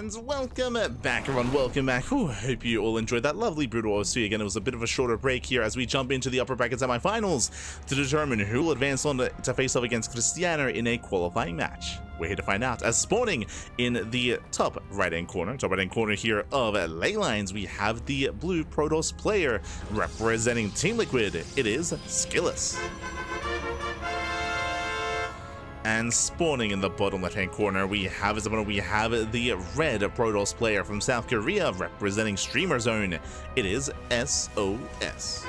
And welcome back, everyone. Welcome back. Ooh, I hope you all enjoyed that lovely Brutal OC. Again, it was a bit of a shorter break here as we jump into the upper bracket semifinals to determine who will advance on to face off against Cristiano in a qualifying match. We're here to find out. As spawning in the top right-hand corner here of ley lines, we have the blue Protoss player representing Team Liquid. It is SKillous. And spawning in the bottom left-hand corner, we have the red Protoss player from South Korea representing Streamer Zone. It is sOs.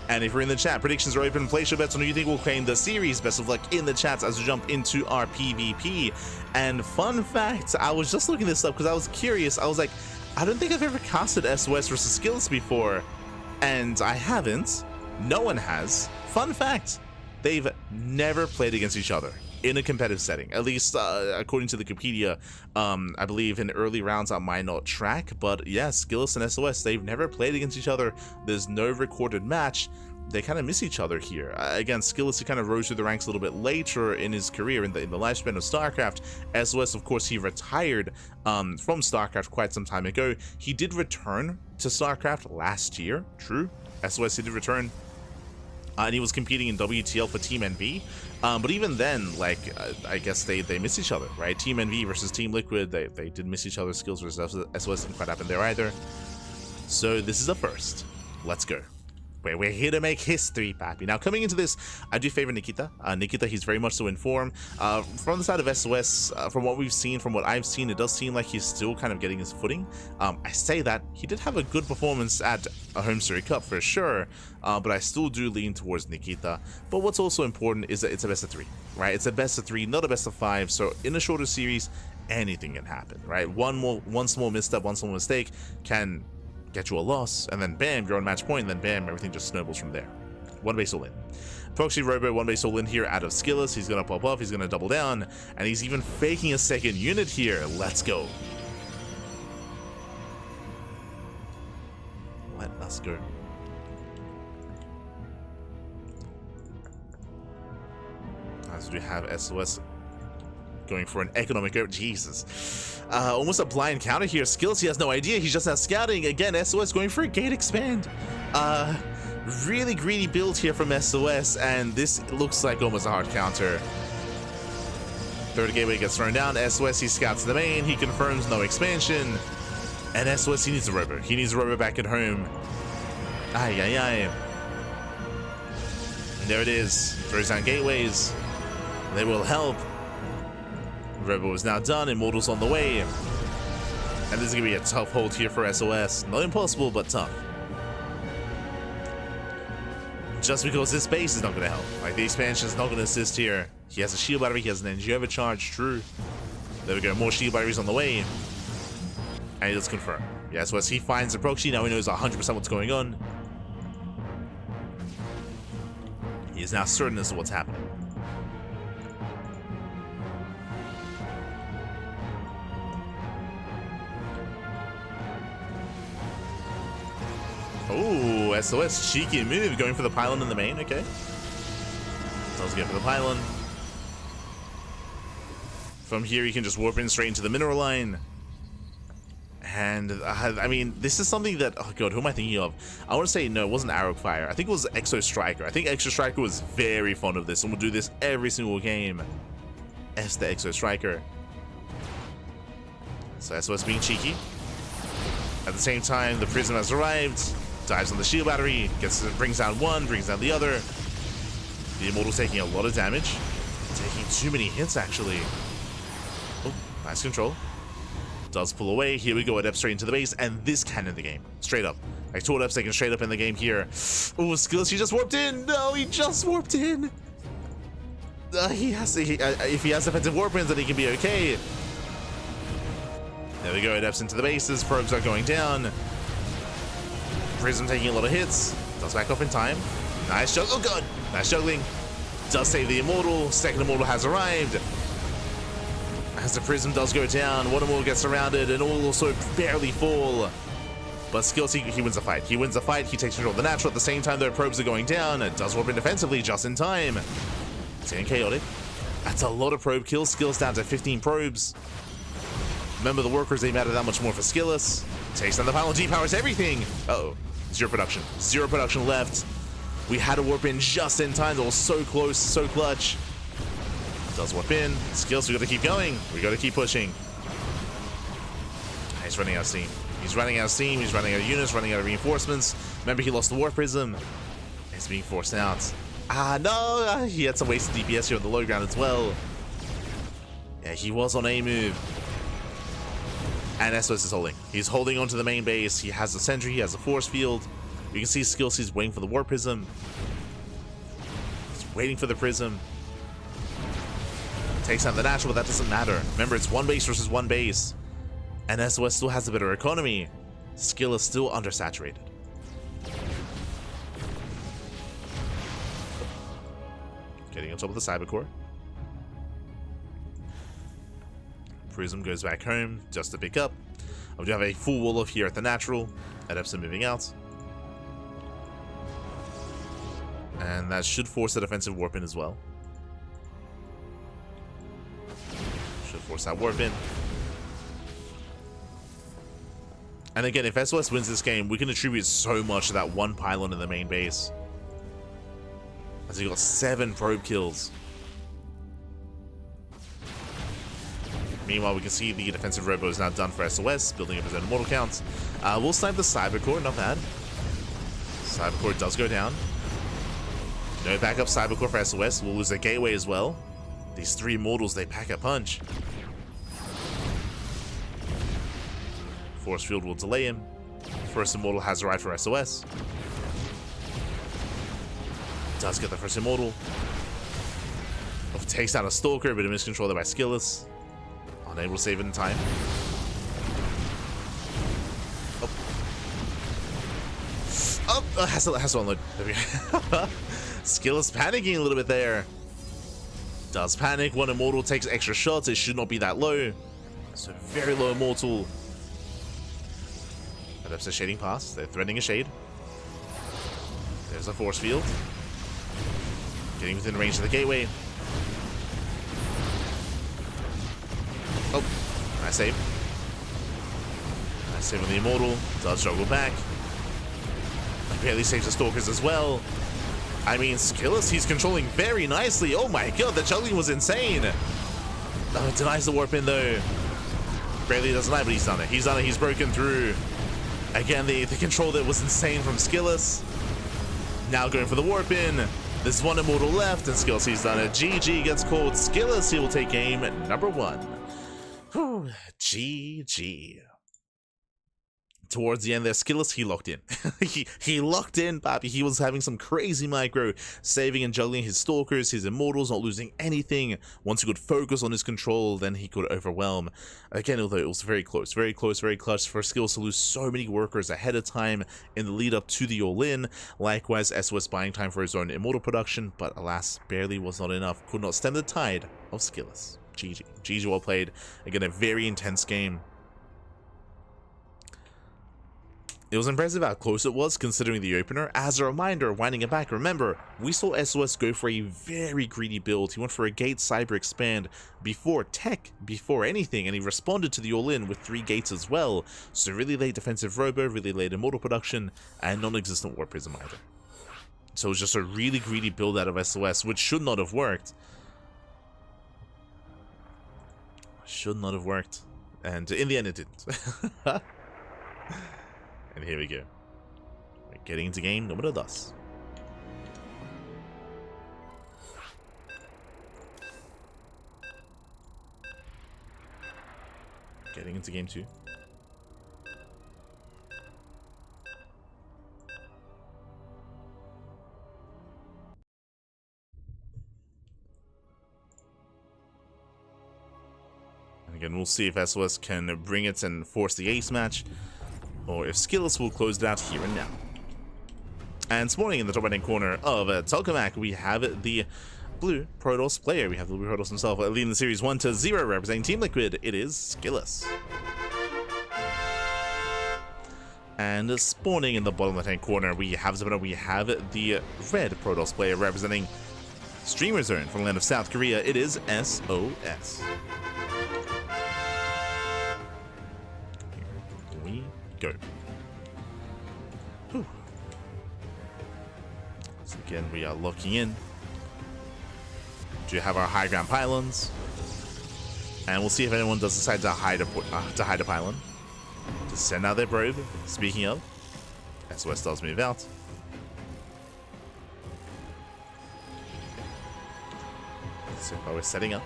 And if you're in the chat, predictions are open. Place your bets on who you think will claim the series. Best of luck in the chats as we jump into our PvP. And fun fact, I was just looking this up because I was curious. I was like, I don't think I've ever casted sOs versus SKillous before. And I haven't. No one has. Fun fact, they've never played against each other in a competitive setting, at least according to the Wikipedia. I believe in early rounds I might not track, but yeah, SKillous and sOs, they've never played against each other. There's no recorded match. They kind of miss each other here. Again, SKillous, he kind of rose through the ranks a little bit later in his career in the lifespan of StarCraft. sOs, of course, he retired from StarCraft quite some time ago. He did return to StarCraft last year, true. sOs, he did return. And he was competing in WTL for Team NV, but even then, like, I guess they miss each other, right? Team NV versus Team Liquid, they did miss each other's skills versus sOs. Didn't quite happen there either. So this is a first. Let's go. We're here to make history, papi. Now, coming into this, I do favor Nikita. Nikita, he's very much so in form. From the side of sOs, from what we've seen, from what I've seen, it does seem like he's still kind of getting his footing. I say that, he did have a good performance at a Home Series Cup for sure, but I still do lean towards Nikita. But what's also important is that it's a best of 3, right? It's a best of 3, not a best of 5, so in a shorter series, anything can happen, right? One small misstep, one small mistake can get you a loss, and then bam, you're on match point, and then bam, everything just snowballs from there. One base all in. Proxy Robo, one base all in here out of SKillous. He's gonna pop off, he's gonna double down, and he's even faking a second unit here. Let's go. Let us go. As we have sOs going for an economic over. Jesus. Almost a blind counter here. SKillous, he has no idea. He's just now scouting. Again, sOs going for a gate expand. Really greedy build here from sOs, and this looks like almost a hard counter. Third gateway gets thrown down. sOs, he scouts the main. He confirms no expansion. And sOs, he needs a robo. He needs a robo back at home. Ay, ay, ay. And there it is. Throws down gateways. They will help. Robo is now done, Immortal's on the way. And this is going to be a tough hold here for sOs. Not impossible, but tough. Just because this base is not going to help. Like, the expansion is not going to assist here. He has a shield battery, he has an energy overcharge, true. There we go, more shield batteries on the way. And he does confirm. Yeah, sOs, he finds the proxy, now he knows 100% what's going on. He is now certain as to what's happening. Oh, sOs, cheeky move, going for the pylon in the main, okay. Let's go for the pylon. From here, you can just warp in straight into the mineral line. And, I mean, this is something that, oh god, who am I thinking of? I want to say, no, it wasn't Arrowfire. I think it was Exo Striker. I think Exo Striker was very fond of this and will do this every single game. S the Exo Striker. So sOs being cheeky. At the same time, the Prism has arrived. Dives on the shield battery, brings down one, brings down the other. The Immortal's taking a lot of damage. Taking too many hits, actually. Oh, nice control. Does pull away. Here we go, Adept straight into the base, and this can end the game. Straight up. Like, 2 Adepts taking straight up in the game here. Oh, SKillous, he just warped in! No, he just warped in! If he has defensive warp ins, then he can be okay. There we go, Adepts into the bases, probes are going down. Prism taking a lot of hits, does back off in time. Nice juggle, oh god, nice juggling. Does save the Immortal, second Immortal has arrived. As the Prism does go down, one Immortal gets surrounded and will also barely fall. But SKillous, he wins the fight. He wins the fight, he takes control of the natural. At the same time, their probes are going down. It does warp in defensively just in time. It's getting chaotic. That's a lot of probe kills. Skills down to 15 probes. Remember, the workers, they matter that much more for SKillous. Takes down the pylon, depowers everything. Uh-oh. Zero production. Zero production left. We had a warp in just in time. That was so close, so clutch. Does warp in. SKillous, we gotta keep going. We gotta keep pushing. He's running out of steam. He's running out of steam. He's running out of units, running out of reinforcements. Remember, he lost the warp prism. He's being forced out. Ah, no! He had some wasted DPS here on the low ground as well. Yeah, he was on a move. And sOs is holding. He's holding onto the main base. He has the sentry. He has a force field. You can see SKillous. He's waiting for the warp prism. He's waiting for the prism. Takes out the natural, but that doesn't matter. Remember, it's one base versus one base. And sOs still has a better economy. SKillous still undersaturated. Getting on top of the Cybercore. Prism goes back home just to pick up. We do have a full wall off here at the natural. Adepts are moving out. And that should force a defensive warp in as well. Should force that warp in. And again, if sOs wins this game, we can attribute so much to that one pylon in the main base. As he got 7 probe kills. Meanwhile, we can see the defensive robo is now done for sOs, building up his own immortal counts. We'll snipe the Cybercore, not bad. Cybercore does go down. No backup Cybercore for sOs. We'll lose their gateway as well. These 3 immortals, they pack a punch. Force field will delay him. First immortal has arrived for sOs. Does get the first immortal. Takes out a stalker, but a miscontrol there by SKillous. Unable to save it in time. Has to unload. There we go. SKillous panicking a little bit there. Does panic. One immortal takes extra shots. It should not be that low. So very low immortal. Adepts are shading past. They're threatening a shade. There's a force field. Getting within range of the gateway. Oh, nice save. Nice save on the immortal. Does struggle back. Barely saves the stalkers as well. I mean, SKillous, he's controlling very nicely. Oh my god, the juggling was insane. Oh, it denies the warp in though. Barely doesn't lie, but he's done it. He's done it. He's broken through. Again, the control there was insane from SKillous. Now going for the warp in. There's one immortal left, and SKillous, he's done it. GG gets called. SKillous, he will take game number 1. Whew, GG. Towards the end there, SKillous, he locked in. he locked in, Papi. He was having some crazy micro, saving and juggling his stalkers, his immortals, not losing anything. Once he could focus on his control, then he could overwhelm. Again, although it was very close, very clutch for SKillous to lose so many workers ahead of time in the lead up to the all-in. Likewise, sOs buying time for his own immortal production, but alas, barely was not enough. Could not stem the tide of SKillous. GG. GG well played. Again, a very intense game. It was impressive how close it was considering the opener. As a reminder, winding it back, remember, we saw sOs go for a very greedy build. He went for a gate cyber expand before tech, before anything, and he responded to the all-in with 3 gates as well. So really late defensive robo, really late immortal production, and non-existent warp prism either. So it was just a really greedy build out of sOs, which should not have worked. Should not have worked. And in the end it didn't. And here we go. We're getting into game number 2. Getting into game 2. And again, we'll see if sOs can bring it and force the ace match, or if SKillous will close it out here and now. And spawning in the top right hand corner of Tokamak, we have the blue Protoss player. We have the blue Protoss himself leading the series 1-0, representing Team Liquid. It is SKillous. And spawning in the bottom left hand corner, we have the red Protoss player representing Streamer Zone from the land of South Korea. It is SOS. Here we go. Whew. So again, we are locking in. Do have our high ground pylons, and we'll see if anyone does decide to hide a pylon. To send out their probe. Speaking of, SOS does move out. So while we're setting up.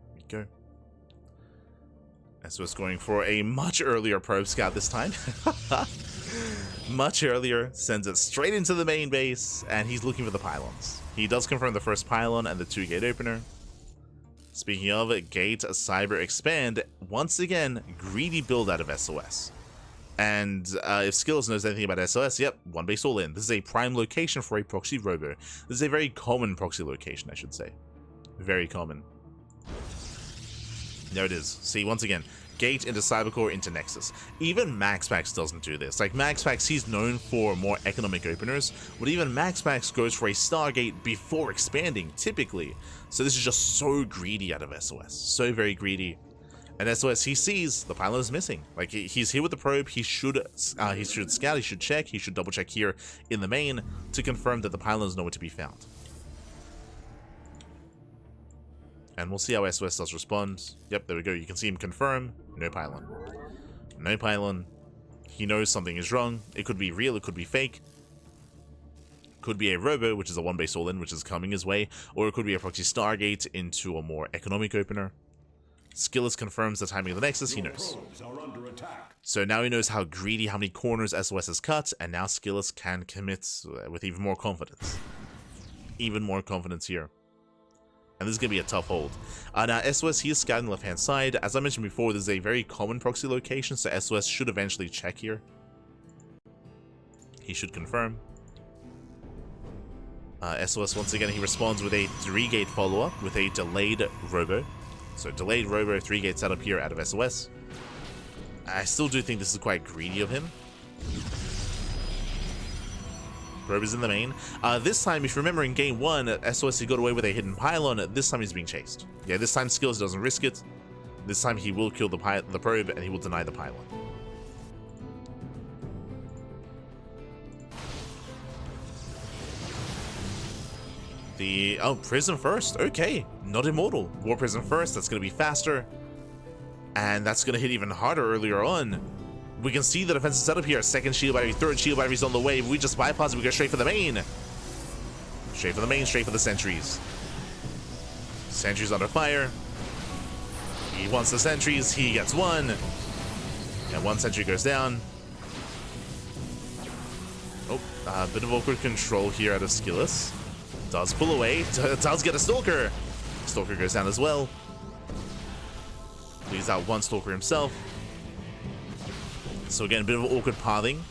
Here we go. SOS going for a much earlier probe scout this time. Much earlier, sends it straight into the main base, and he's looking for the pylons. He does confirm the first pylon and the 2-gate opener. Speaking of it, Gate, Cyber, Expand, once again, greedy build out of SOS. And if SKillous knows anything about SOS, yep, one base all in. This is a prime location for a proxy robo. This is a very common proxy location, I should say. Very common. There it is. See, once again, Gate into Cybercore into Nexus. Even MaxPax doesn't do this. Like MaxPax, he's known for more economic openers, but even MaxPax goes for a Stargate before expanding, typically. So this is just so greedy out of SOS. So very greedy. And SOS, he sees the pylon is missing. Like he's here with the probe. He should scout. He should check. He should double check here in the main to confirm that the pylon is nowhere to be found. And we'll see how SOS does respond. Yep, there we go. You can see him confirm. No pylon. No pylon. He knows something is wrong. It could be real, it could be fake. Could be a robo, which is a one base all in, which is coming his way. Or it could be a proxy Stargate into a more economic opener. SKillous confirms the timing of the Nexus, he knows. So now he knows how greedy, how many corners SOS has cut, and now SKillous can commit with even more confidence. Even more confidence here. And this is going to be a tough hold. Now, SOS, he is scouting the left-hand side. As I mentioned before, this is a very common proxy location, so SOS should eventually check here. He should confirm. SOS, once again, he responds with a 3-gate follow-up with a delayed robo. So, delayed robo, 3-gate setup here out of SOS. I still do think this is quite greedy of him. Probe is in the main. This time, if you remember in game 1, SOS he got away with a hidden pylon. This time he's being chased. Yeah, this time SKillous doesn't risk it. This time he will kill the probe and he will deny the pylon. Prism first. Okay, not immortal. War Prism first. That's going to be faster. And that's going to hit even harder earlier on. We can see the defensive setup here. Second shield battery, third shield battery is on the way. If we just bypass it, we go straight for the main. Straight for the main, straight for the sentries. Sentries under fire. He wants the sentries. He gets one. And one sentry goes down. Oh, a bit of awkward control here out of SKillous. Does pull away. Does get a Stalker. Stalker goes down as well. Leaves out one Stalker himself. So again, a bit of awkward pathing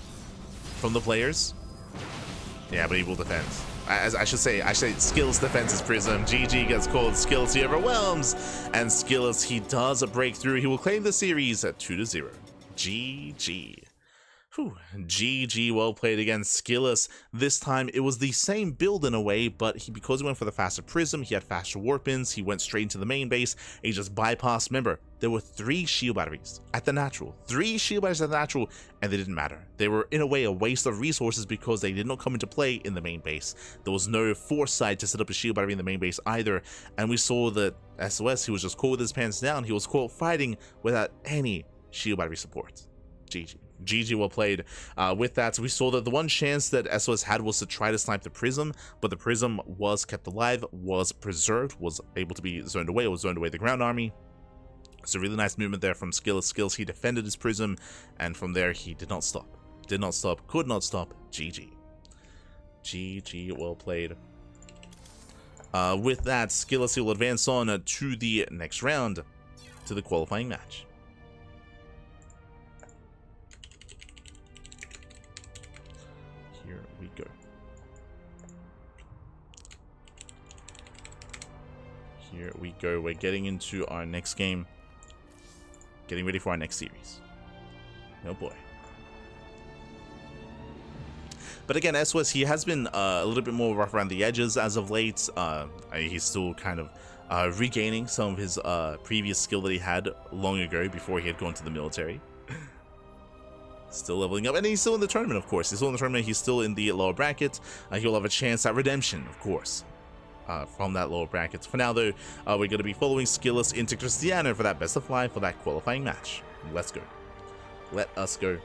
from the players. Yeah, but he will defend. As I should say, SKillous defends his Prism. GG gets called. SKillous, he overwhelms. And SKillous, he does a breakthrough. He will claim the series at 2-0. GG. Whew. GG, well played against SKillous. This time, it was the same build in a way, but because he went for the faster Prism, he had faster warp-ins, he went straight into the main base, and he just bypassed. Remember, there were 3 shield batteries at the natural. 3 shield batteries at the natural, and they didn't matter. They were, in a way, a waste of resources because they did not come into play in the main base. There was no foresight to set up a shield battery in the main base either, and we saw that SOS, he was just caught with his pants down. He was caught fighting without any shield battery support. GG. GG, well played. With that, we saw that the one chance that SOS had was to try to snipe the Prism, but the Prism was kept alive, was preserved, was able to be zoned away, or zoned away the ground army. So really nice movement there from SKillous. He defended his Prism, and from there he did not stop. Did not stop, could not stop. GG. GG, well played. With that, SKillous will advance on to the next round, to the qualifying match. Here we go. Here we go. We're getting into our next game. getting ready for our next series. Oh boy. But again, sOs, he has been a little bit more rough around the edges as of late. He's still kind of regaining some of his previous skill that he had long ago before he had gone to the military. Still leveling up, and he's still in the tournament, of course. He's still in the tournament, he's still in the lower bracket. He'll have a chance at redemption, of course, from that lower bracket. For now, though, we're going to be following SKillous into Cristiano for that best of 5 for that qualifying match. Let's go. Let us go.